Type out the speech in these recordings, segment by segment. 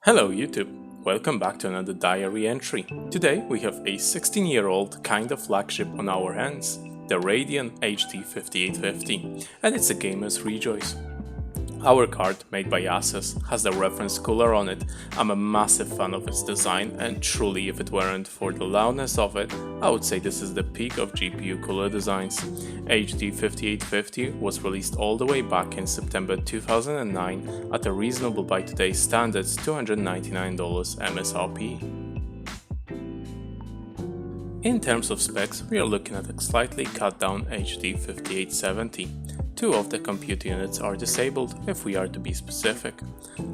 Hello YouTube, welcome back to another diary entry. Today we have a 16-year-old kind of flagship on our hands, the Radeon HD5850, and it's a gamer's rejoice. Our card, made by Asus, has the reference cooler on it. I'm a massive fan of its design, and truly if it weren't for the loudness of it, I would say this is the peak of GPU cooler designs. HD5850 was released all the way back in September 2009 at a reasonable by today's standards $299 MSRP. In terms of specs, we are looking at a slightly cut down HD5870. Two of the compute units are disabled, if we are to be specific.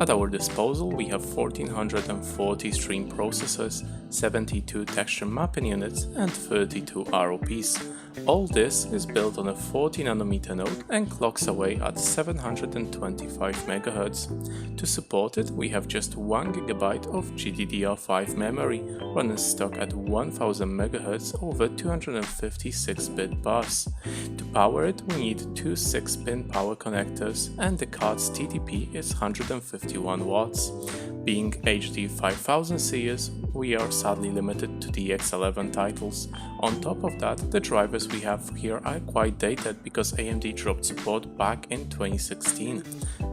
At our disposal we have 1440 stream processors, 72 texture mapping units and 32 ROPs. All this is built on a 40nm node and clocks away at 725 MHz. To support it, we have just 1GB of GDDR5 memory running stock at 1000 MHz over 256-bit bus. To power it, we need two 6-pin power connectors and the card's TDP is 151 watts. Being HD 5000 series, we are sadly limited to the X11 titles. On top of that, the drivers we have here are quite dated because AMD dropped support back in 2016.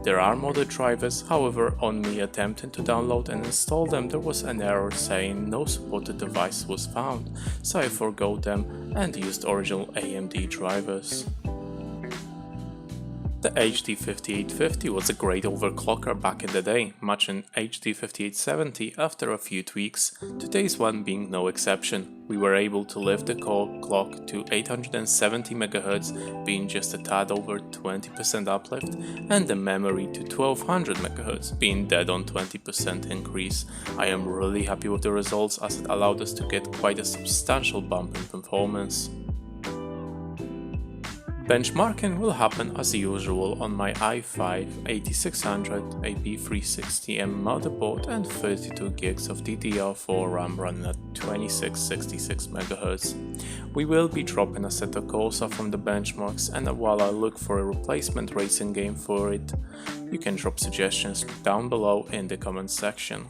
There are modded drivers, however, on me attempting to download and install them there was an error saying no supported device was found, so I forgot them and used original AMD drivers. The HD5850 was a great overclocker back in the day, matching HD5870 after a few tweaks, today's one being no exception. We were able to lift the core clock to 870 MHz, being just a tad over 20% uplift, and the memory to 1200 MHz, being dead on 20% increase. I am really happy with the results as it allowed us to get quite a substantial bump in performance. Benchmarking will happen as usual on my i5-8600 AP360M motherboard and 32GB of DDR4 RAM running at 2666 MHz. We will be dropping Assetto Corsa from the benchmarks, and while I look for a replacement racing game for it, you can drop suggestions down below in the comments section.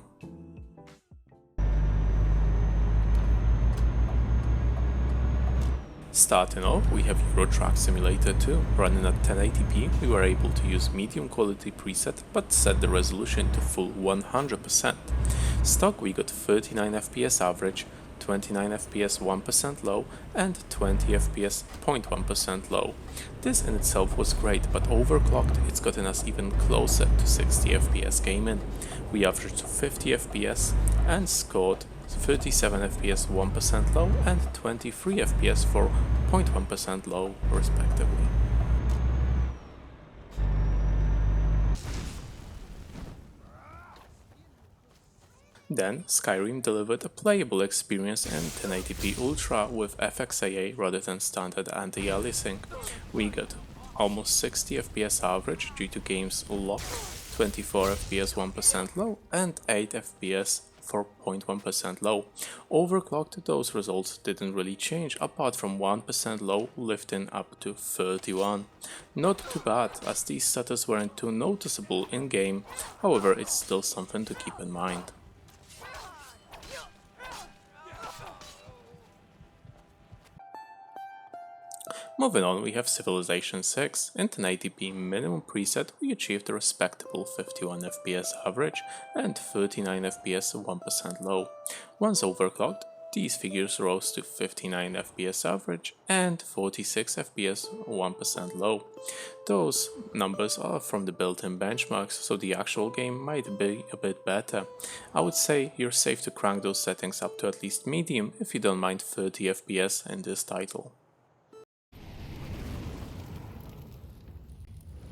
Starting off, we have Euro Truck Simulator 2. Running at 1080p, we were able to use medium quality preset but set the resolution to full 100%. Stock we got 39 FPS average, 29 FPS 1% low and 20 FPS 0.1% low. This in itself was great, but overclocked it's gotten us even closer to 60 FPS gaming. We averaged 50 FPS and scored 37 FPS 1% low and 23 FPS for 0.1% low respectively. Then Skyrim delivered a playable experience in 1080p Ultra with FXAA rather than standard anti-aliasing. We got almost 60 FPS average due to game's lock, 24 FPS 1% low and 8 FPS for 0.1% low. Overclocked, those results didn't really change apart from 1% low lifting up to 31. Not too bad as these stutters weren't too noticeable in game, however it's still something to keep in mind. Moving on, we have Civilization 6. In 1080p minimum preset, we achieved a respectable 51 FPS average and 39 FPS 1% low. Once overclocked, these figures rose to 59 FPS average and 46 FPS 1% low. Those numbers are from the built-in benchmarks, so the actual game might be a bit better. I would say you're safe to crank those settings up to at least medium if you don't mind 30 FPS in this title.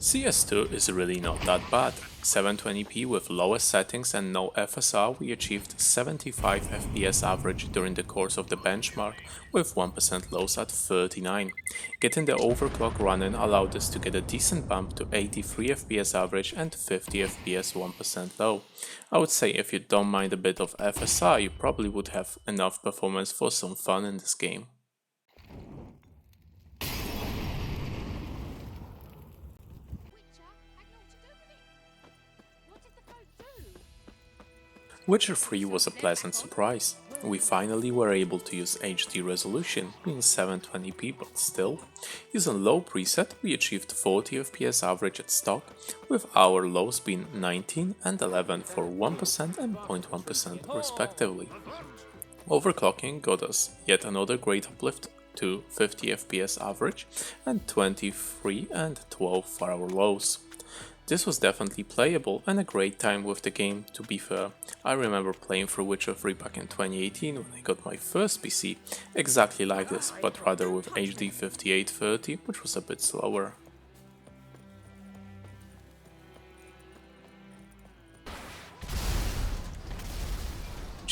CS2 is really not that bad. 720p with lowest settings and no FSR, we achieved 75 FPS average during the course of the benchmark, with 1% lows at 39. Getting the overclock running allowed us to get a decent bump to 83 FPS average and 50 FPS 1% low. I would say if you don't mind a bit of FSR, you probably would have enough performance for some fun in this game. Witcher 3 was a pleasant surprise. We finally were able to use HD resolution, being 720p, but still. Using low preset, we achieved 40 FPS average at stock, with our lows being 19 and 11 for 1% and 0.1% respectively. Overclocking got us yet another great uplift to 50 FPS average and 23 and 12 for our lows. This was definitely playable and a great time with the game, to be fair. I remember playing through Witcher 3 back in 2018 when I got my first PC, exactly like this, but rather with HD5830, which was a bit slower.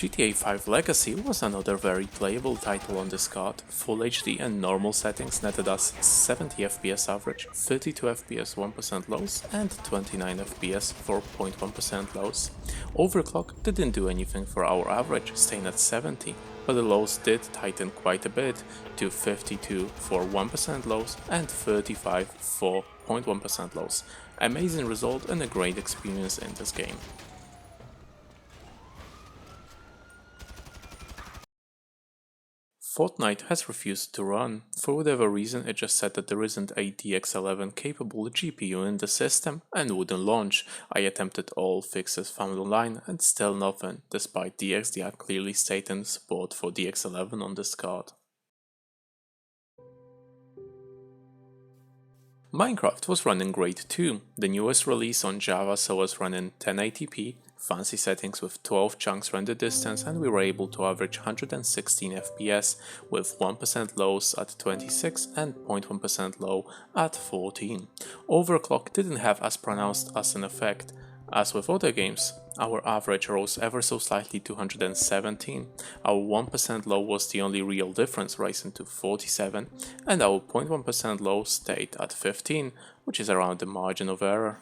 GTA 5 Legacy was another very playable title on this card. Full HD and normal settings netted us 70 FPS average, 32 FPS 1% lows and 29 FPS for 0.1% lows. Overclock didn't do anything for our average, staying at 70, but the lows did tighten quite a bit to 52 for 1% lows and 35 for 0.1% lows. Amazing result and a great experience in this game. Fortnite has refused to run. For whatever reason, it just said that there isn't a DX11 capable GPU in the system and wouldn't launch. I attempted all fixes found online and still nothing, despite DXDR clearly stating support for DX11 on this card. Minecraft was running great too. The newest release on Java saw us running 1080p, fancy settings with 12 chunks render distance, and we were able to average 116 FPS with 1% lows at 26 and 0.1% low at 14. Overclock didn't have as pronounced as an effect. As with other games, our average rose ever so slightly to 117, our 1% low was the only real difference, rising to 47, and our 0.1% low stayed at 15, which is around the margin of error.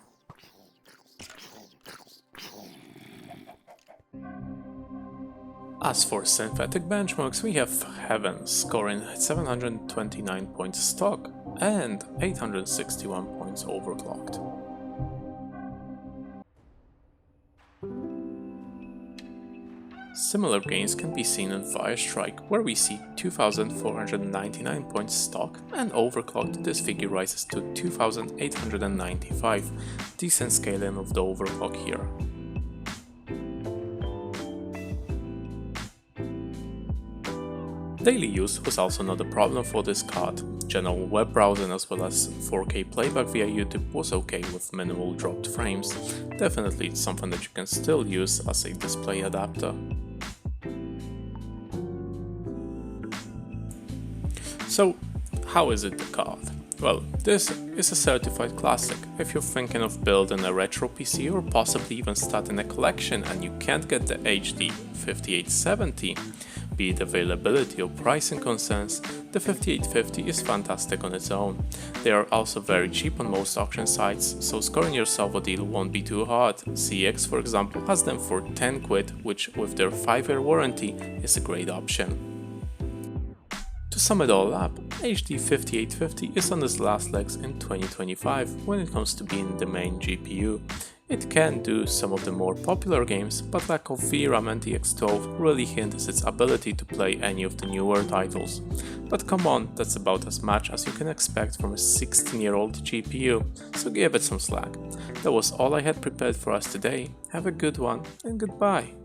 As for synthetic benchmarks, we have Heaven scoring 729 points stock and 861 points overclocked. Similar gains can be seen in Firestrike, where we see 2499 points stock, and overclocked this figure rises to 2895, decent scaling of the overclock here. Daily use was also not a problem for this card. General web browsing as well as 4K playback via YouTube was okay with minimal dropped frames. Definitely it's something that you can still use as a display adapter. So, how is it the card? Well, this is a certified classic. If you're thinking of building a retro PC or possibly even starting a collection and you can't get the HD5870, be it availability or pricing concerns, the 5850 is fantastic on its own. They are also very cheap on most auction sites, so scoring yourself a deal won't be too hard. CX, for example, has them for 10 quid, which with their 5-year warranty is a great option. To sum it all up, HD5850 is on its last legs in 2025 when it comes to being the main GPU. It can do some of the more popular games, but lack of VRAM and DX12 really hinders its ability to play any of the newer titles. But come on, that's about as much as you can expect from a 16-year-old GPU, so give it some slack. That was all I had prepared for us today. Have a good one and goodbye.